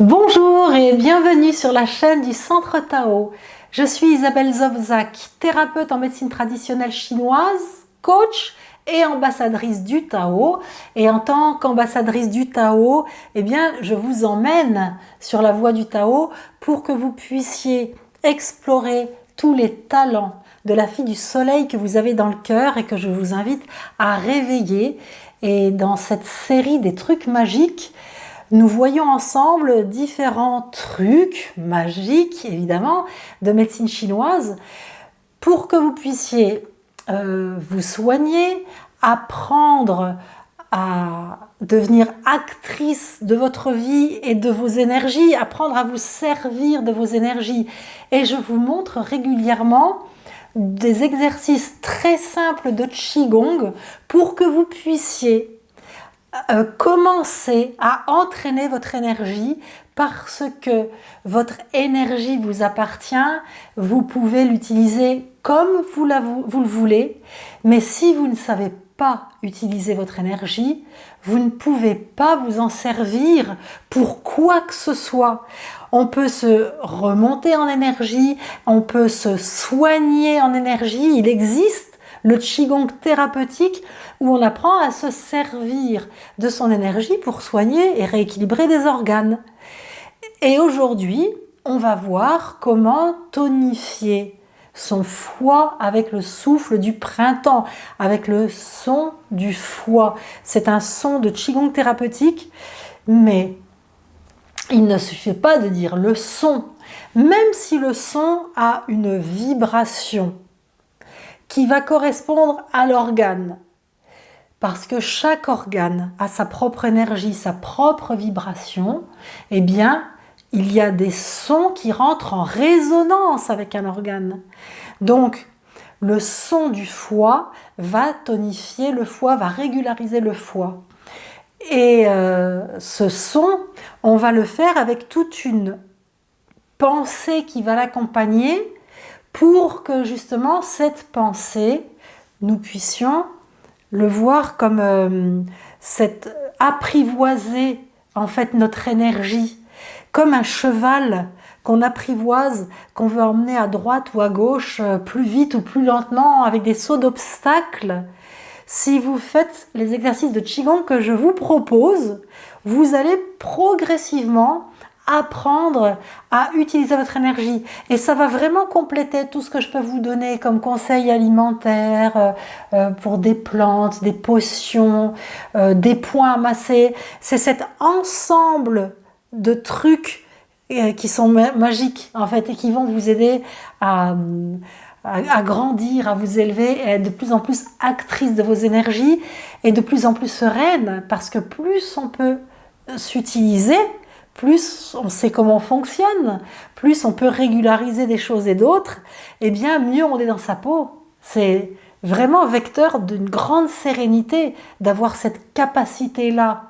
Bonjour et bienvenue sur la chaîne du Centre Tao. Je suis Isabelle Zovzak, thérapeute en médecine traditionnelle chinoise, coach et ambassadrice du Tao. Et en tant qu'ambassadrice du Tao, je vous emmène sur la voie du Tao pour que vous puissiez explorer tous les talents de la fille du soleil que vous avez dans le cœur et que je vous invite à réveiller. Et dans cette série des trucs magiques, nous voyons ensemble différents trucs magiques, évidemment, de médecine chinoise pour que vous puissiez vous soigner, apprendre à devenir actrice de votre vie et de vos énergies, apprendre à vous servir de vos énergies. Et je vous montre régulièrement des exercices très simples de Qigong pour que vous puissiez commencer à entraîner votre énergie parce que votre énergie vous appartient, vous pouvez l'utiliser comme vous le voulez, mais si vous ne savez pas utiliser votre énergie, vous ne pouvez pas vous en servir pour quoi que ce soit. On peut se remonter en énergie, on peut se soigner en énergie, il existe le Qigong thérapeutique où on apprend à se servir de son énergie pour soigner et rééquilibrer des organes. Et aujourd'hui, on va voir comment tonifier son foie avec le souffle du printemps, avec le son du foie. C'est un son de Qigong thérapeutique, mais il ne suffit pas de dire le son, même si le son a une vibration qui va correspondre à l'organe. Parce que chaque organe a sa propre énergie, sa propre vibration, il y a des sons qui rentrent en résonance avec un organe. Donc, le son du foie va tonifier le foie, va régulariser le foie. Et ce son, on va le faire avec toute une pensée qui va l'accompagner pour que justement cette pensée, nous puissions le voir comme cette apprivoiser en fait notre énergie, comme un cheval qu'on apprivoise, qu'on veut emmener à droite ou à gauche, plus vite ou plus lentement, avec des sauts d'obstacles. Si vous faites les exercices de Qigong que je vous propose, vous allez progressivement apprendre à utiliser votre énergie et ça va vraiment compléter tout ce que je peux vous donner comme conseils alimentaires pour des plantes, des potions, des points à masser. C'est cet ensemble de trucs qui sont magiques en fait et qui vont vous aider à grandir, à vous élever et à être de plus en plus actrice de vos énergies et de plus en plus sereine parce que plus on peut s'utiliser, plus on sait comment on fonctionne, plus on peut régulariser des choses et d'autres, mieux on est dans sa peau. C'est vraiment vecteur d'une grande sérénité d'avoir cette capacité-là,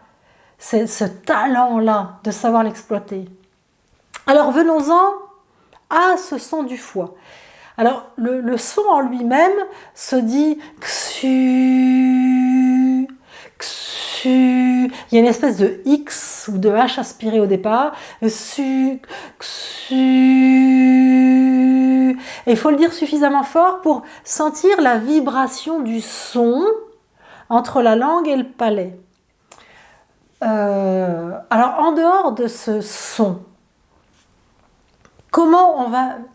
ce talent-là, de savoir l'exploiter. Alors venons-en à ce son du foie. Alors le son en lui-même se dit XU, XU. Il y a une espèce de X ou de H aspiré au départ. Su, XU. Et il faut le dire suffisamment fort pour sentir la vibration du son entre la langue et le palais. Alors en dehors de ce son,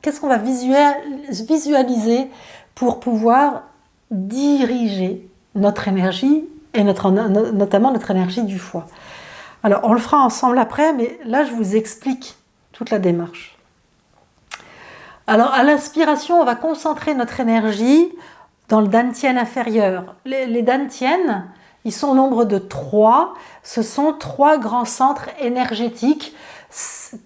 qu'est-ce qu'on va visualiser pour pouvoir diriger notre énergie et notamment notre énergie du foie. Alors on le fera ensemble après, mais là je vous explique toute la démarche. Alors à l'inspiration, on va concentrer notre énergie dans le dantian inférieur. Les dantians, ils sont au nombre de 3. Ce sont 3 grands centres énergétiques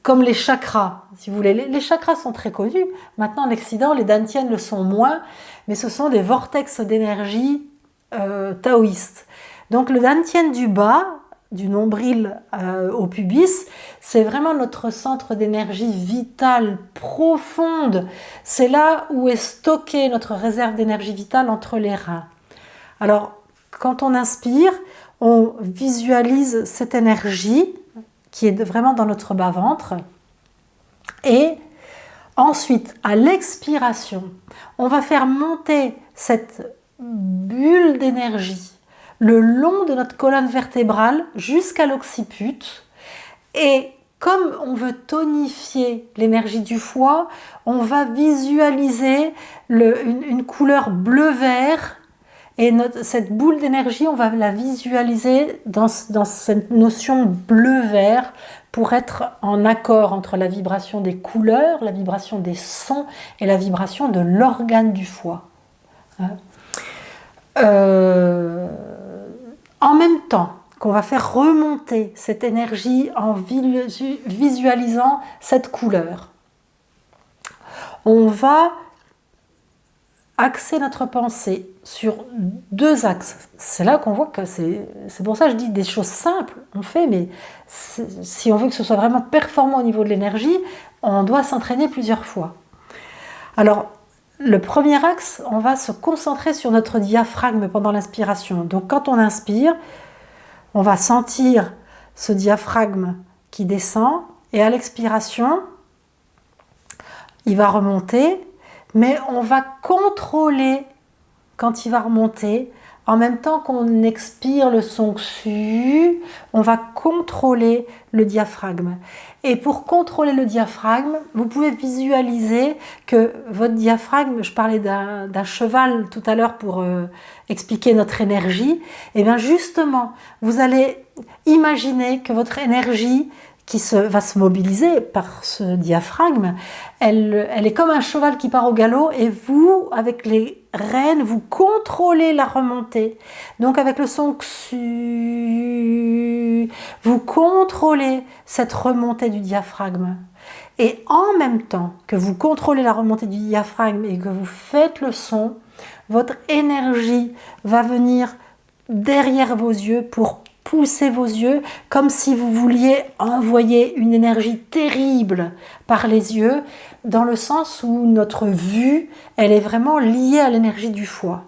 comme les chakras, si vous voulez. Les chakras sont très connus. Maintenant, en Occident, les dantians le sont moins, mais ce sont des vortex d'énergie taoïstes. Donc, le dantian du bas, du nombril au pubis, c'est vraiment notre centre d'énergie vitale, profonde. C'est là où est stockée notre réserve d'énergie vitale entre les reins. Alors, quand on inspire, on visualise cette énergie qui est vraiment dans notre bas-ventre. Et ensuite, à l'expiration, on va faire monter cette bulle d'énergie le long de notre colonne vertébrale jusqu'à l'occiput. Et comme on veut tonifier l'énergie du foie, on va visualiser une couleur bleu-vert. Et cette boule d'énergie, on va la visualiser dans cette notion bleu-vert pour être en accord entre la vibration des couleurs, la vibration des sons et la vibration de l'organe du foie. En même temps qu'on va faire remonter cette énergie en visualisant cette couleur, on va axer notre pensée sur 2 axes. C'est là qu'on voit que c'est pour ça que je dis des choses simples, on fait, mais si on veut que ce soit vraiment performant au niveau de l'énergie, on doit s'entraîner plusieurs fois. Alors, le premier axe, on va se concentrer sur notre diaphragme pendant l'inspiration. Donc quand on inspire, on va sentir ce diaphragme qui descend, et à l'expiration, il va remonter, mais on va contrôler quand il va remonter. En même temps qu'on expire le son XU, on va contrôler le diaphragme. Et pour contrôler le diaphragme, vous pouvez visualiser que votre diaphragme, je parlais d'un cheval tout à l'heure pour expliquer notre énergie, et bien justement, vous allez imaginer que votre énergie qui va se mobiliser par ce diaphragme, elle est comme un cheval qui part au galop, et vous, avec les rênes, vous contrôlez la remontée. Donc avec le son XU, vous contrôlez cette remontée du diaphragme. Et en même temps que vous contrôlez la remontée du diaphragme et que vous faites le son, votre énergie va venir derrière vos yeux pour poussez vos yeux comme si vous vouliez envoyer une énergie terrible par les yeux, dans le sens où notre vue, elle est vraiment liée à l'énergie du foie.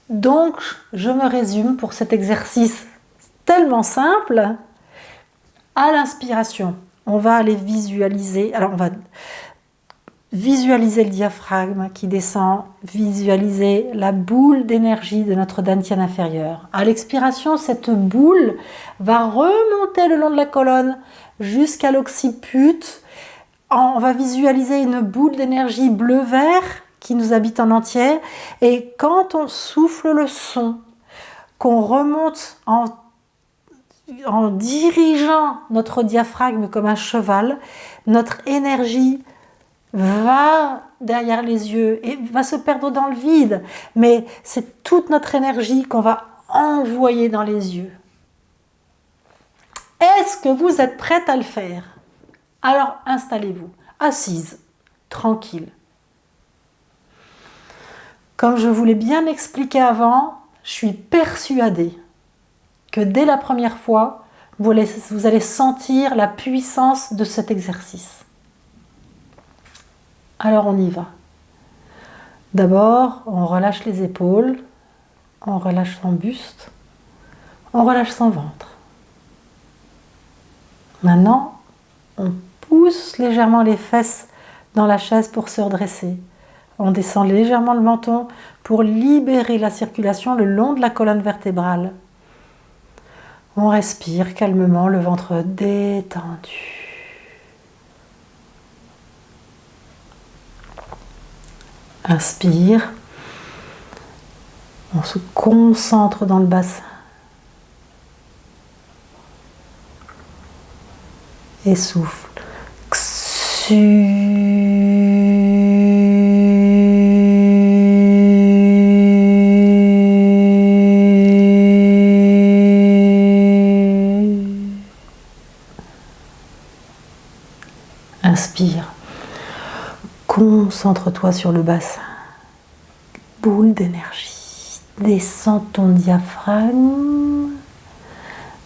Donc, je me résume pour cet exercice tellement simple. À l'inspiration, on va aller visualiser. Alors, on va visualiser le diaphragme qui descend, visualiser la boule d'énergie de notre dantian inférieur. À l'expiration, cette boule va remonter le long de la colonne jusqu'à l'occiput. On va visualiser une boule d'énergie bleu-vert qui nous habite en entier. Et quand on souffle le son, qu'on remonte en dirigeant notre diaphragme comme un cheval, notre énergie va derrière les yeux et va se perdre dans le vide, mais c'est toute notre énergie qu'on va envoyer dans les yeux. Est-ce que vous êtes prête à le faire? Alors installez-vous, assise, tranquille. Comme je vous l'ai bien expliqué avant, je suis persuadée que dès la première fois, vous allez sentir la puissance de cet exercice. Alors on y va. D'abord, on relâche les épaules, on relâche son buste, on relâche son ventre. Maintenant, on pousse légèrement les fesses dans la chaise pour se redresser. On descend légèrement le menton pour libérer la circulation le long de la colonne vertébrale. On respire calmement, le ventre détendu. Inspire, on se concentre dans le bassin et souffle. Inspire. Concentre-toi sur le bassin. Boule d'énergie. Descends ton diaphragme.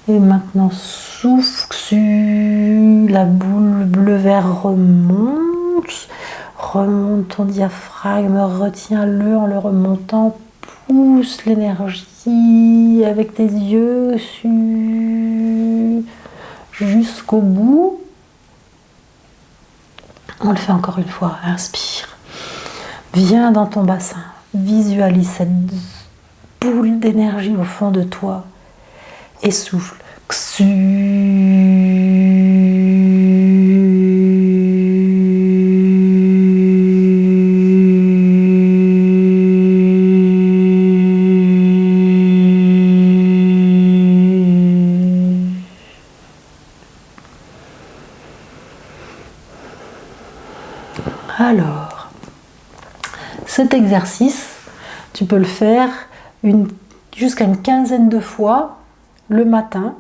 Et maintenant souffle. La boule bleu-vert remonte. Remonte ton diaphragme. Retiens-le en le remontant. Pousse l'énergie avec tes yeux. jusqu'au bout. On le fait encore une fois. Inspire. Viens dans ton bassin. Visualise cette boule d'énergie au fond de toi. Et souffle. Alors, cet exercice, tu peux le faire jusqu'à une quinzaine de fois le matin,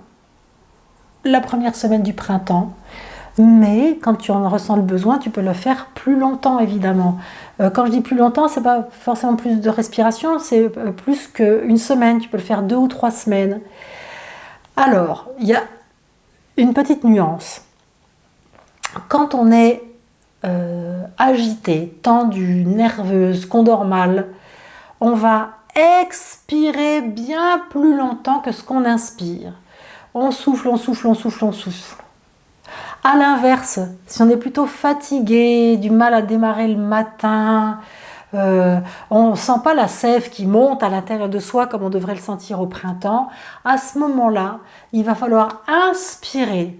la première semaine du printemps, mais quand tu en ressens le besoin, tu peux le faire plus longtemps évidemment. Quand je dis plus longtemps, c'est pas forcément plus de respiration, c'est plus qu'une semaine, tu peux le faire 2 ou 3 semaines. Alors, il y a une petite nuance. Quand on est agité, tendu, nerveuse, qu'on dort mal, on va expirer bien plus longtemps que ce qu'on inspire. On souffle, on souffle, on souffle, on souffle. À l'inverse, si on est plutôt fatigué, du mal à démarrer le matin, on ne sent pas la sève qui monte à l'intérieur de soi comme on devrait le sentir au printemps, à ce moment-là, il va falloir inspirer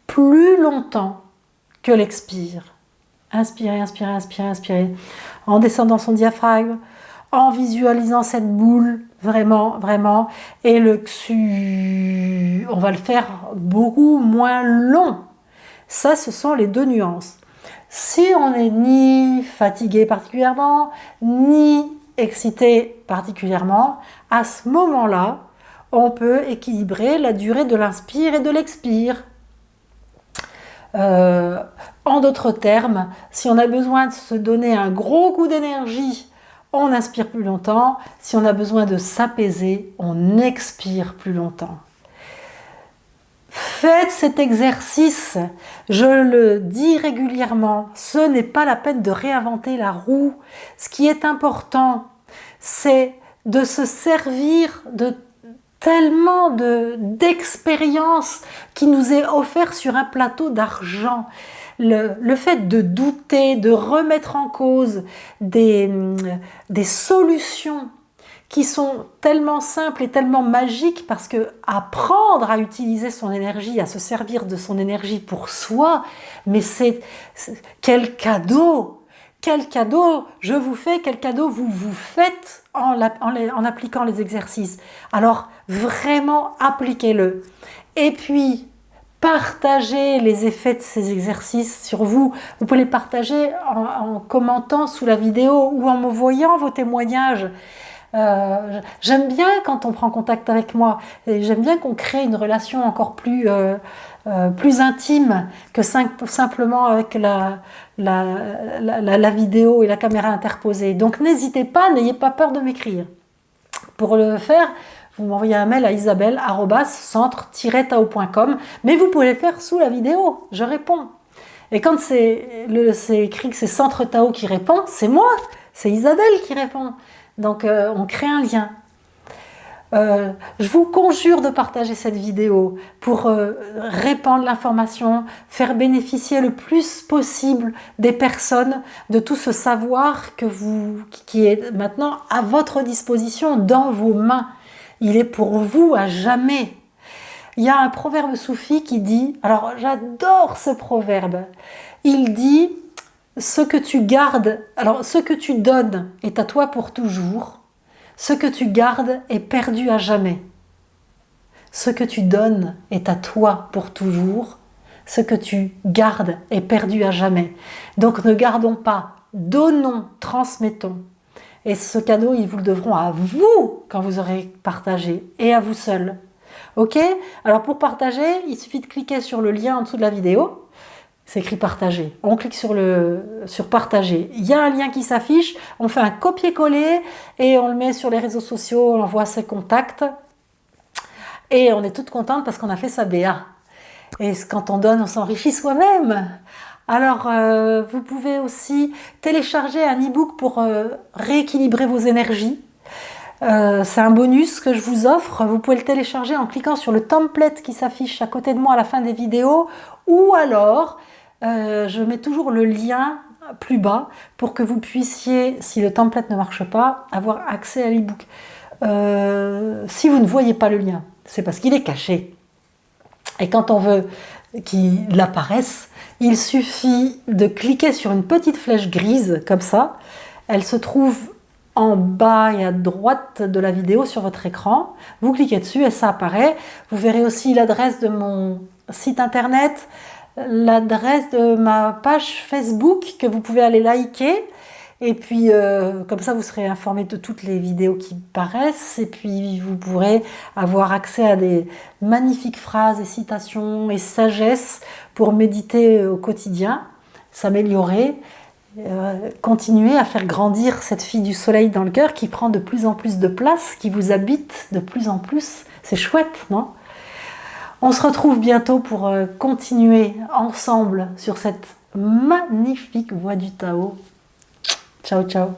plus longtemps que l'expire. Inspirer, inspirer, inspirer, inspirer, en descendant son diaphragme, en visualisant cette boule, vraiment, vraiment, et le XU, on va le faire beaucoup moins long. Ça, ce sont les deux nuances. Si on n'est ni fatigué particulièrement, ni excité particulièrement, à ce moment-là, on peut équilibrer la durée de l'inspire et de l'expire. En d'autres termes, si on a besoin de se donner un gros coup d'énergie, on inspire plus longtemps. Si on a besoin de s'apaiser, on expire plus longtemps. Faites cet exercice, je le dis régulièrement, ce n'est pas la peine de réinventer la roue. Ce qui est important, c'est de se servir de tellement d'expérience qui nous est offert sur un plateau d'argent. Le fait de douter, de remettre en cause des solutions qui sont tellement simples et tellement magiques, parce que apprendre à utiliser son énergie, à se servir de son énergie pour soi, mais quel cadeau! Quel cadeau je vous fais, quel cadeau vous vous faites en appliquant les exercices. Alors vraiment appliquez-le. Et puis partagez les effets de ces exercices sur vous. Vous pouvez les partager en commentant sous la vidéo ou en me voyant vos témoignages. J'aime bien quand on prend contact avec moi, et j'aime bien qu'on crée une relation encore plus intime que simplement avec la vidéo et la caméra interposée. Donc n'hésitez pas, n'ayez pas peur de m'écrire. Pour le faire, vous m'envoyez un mail à isabelle@centre-tao.com, mais vous pouvez le faire sous la vidéo, je réponds. Et quand c'est écrit que c'est Centre Tao qui répond, c'est moi, c'est Isabelle qui répond. Donc on crée un lien. Je vous conjure de partager cette vidéo pour répandre l'information, faire bénéficier le plus possible des personnes de tout ce savoir qui est maintenant à votre disposition, dans vos mains. Il est pour vous à jamais. Il y a un proverbe soufi qui dit, alors j'adore ce proverbe, il dit: ce que tu gardes, alors ce que tu donnes est à toi pour toujours, ce que tu gardes est perdu à jamais. Ce que tu donnes est à toi pour toujours, ce que tu gardes est perdu à jamais. Donc ne gardons pas, donnons, transmettons. Et ce cadeau, ils vous le devront à vous quand vous aurez partagé, et à vous seul. Ok? Alors pour partager, il suffit de cliquer sur le lien en dessous de la vidéo. C'est écrit partager. On clique sur partager. Il y a un lien qui s'affiche. On fait un copier-coller et on le met sur les réseaux sociaux. On envoie ses contacts. Et on est toutes contentes parce qu'on a fait sa BA. Et quand on donne, on s'enrichit soi-même. Alors, vous pouvez aussi télécharger un e-book pour rééquilibrer vos énergies. C'est un bonus que je vous offre. Vous pouvez le télécharger en cliquant sur le template qui s'affiche à côté de moi à la fin des vidéos, ou alors je mets toujours le lien plus bas pour que vous puissiez, si le template ne marche pas, avoir accès à l'e-book. Si vous ne voyez pas le lien, c'est parce qu'il est caché. Et quand on veut qu'il apparaisse, il suffit de cliquer sur une petite flèche grise comme ça. Elle se trouve en bas et à droite de la vidéo sur votre écran. Vous cliquez dessus et ça apparaît. Vous verrez aussi l'adresse de mon site internet, l'adresse de ma page Facebook que vous pouvez aller liker. Et puis, comme ça, vous serez informé de toutes les vidéos qui paraissent. Et puis, vous pourrez avoir accès à des magnifiques phrases et citations et sagesses pour méditer au quotidien, s'améliorer, continuer à faire grandir cette fille du soleil dans le cœur qui prend de plus en plus de place, qui vous habite de plus en plus. C'est chouette, non ? On se retrouve bientôt pour continuer ensemble sur cette magnifique voie du Tao. Ciao, ciao.